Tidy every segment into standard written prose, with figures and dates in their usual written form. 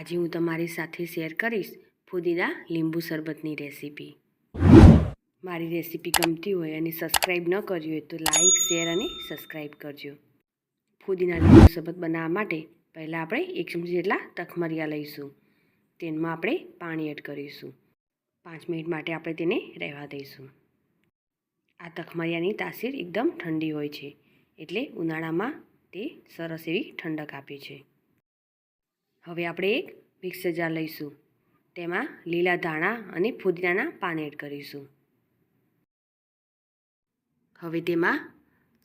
આજે હું તમારી સાથે શેર કરીશ ફુદીના લીંબુ શરબતની રેસીપી। મારી રેસીપી ગમતી હોય અને સબસ્ક્રાઈબ ન કર્યું હોય તો લાઈક, શેર અને સબસ્ક્રાઈબ કરજો। ફુદીના લીંબુ શરબત બનાવવા માટે પહેલાં આપણે 1 ચમચી જેટલા તખમરિયા લઈશું। તેમાં આપણે પાણી એડ કરીશું। 5 મિનિટ માટે આપણે તેને રહેવા દઈશું। આ તખમરિયાની તાસીર એકદમ ઠંડી હોય છે, એટલે ઉનાળામાં તે સરસ એવી ઠંડક આપે છે। હવે આપણે એક મિક્સર જાર લઈશું। તેમાં લીલા ધાણા અને ફુદીનાના પાન એડ કરીશું। હવે તેમાં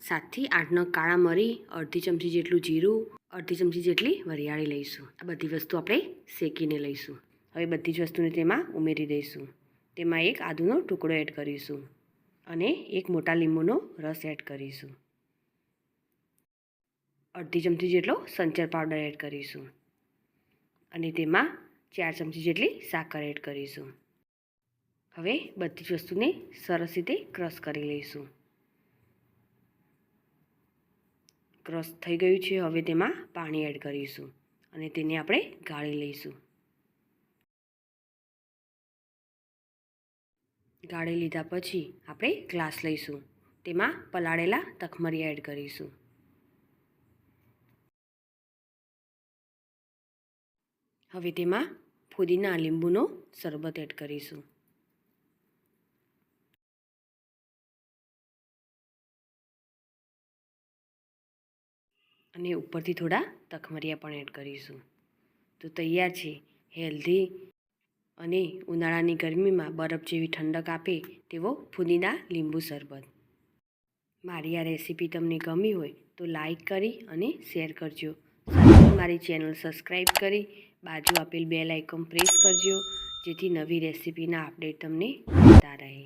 7 થી 8 નંગ કાળા મરી, અડધી ચમચી જેટલું જીરું, અડધી ચમચી જેટલી વરિયાળી લઈશું। આ બધી વસ્તુ આપણે શેકીને લઈશું। હવે બધી જ વસ્તુને તેમાં ઉમેરી દઈશું। તેમાં એક આદુનો ટુકડો એડ કરીશું અને એક મોટા લીંબુનો રસ એડ કરીશું। અડધી ચમચી જેટલો સંચર પાવડર એડ કરીશું અને તેમાં 4 ચમચી જેટલી સાકર એડ કરીશું। હવે બધી જ વસ્તુને સરસ રીતે ક્રશ કરી લઈશું। ક્રશ થઈ ગયું છે। હવે તેમાં પાણી એડ કરીશું અને તેને આપણે ગાળી લઈશું। ગાળી લીધા પછી આપણે ગ્લાસ લઈશું। તેમાં પલાળેલા તખમરિયા એડ કરીશું। હવે તેમાં ફુદીના લીંબુનો શરબત એડ કરીશું અને ઉપરથી થોડા તખમરિયા પણ એડ કરીશું। તો તૈયાર છે હેલ્ધી અને ઉનાળાની ગરમીમાં બરફ જેવી ઠંડક આપે તેવો ફુદીના લીંબુ શરબત। મારી આ રેસીપી તમને ગમી હોય તો લાઈક કરી અને શેર કરજો। સાથે મારી ચેનલ સબસ્ક્રાઈબ કરી બાજુ આપેલ બેલ આઇકન પ્રેસ કરજો, જેથી નવી રેસીપીના અપડેટ તમને મળતા રહે।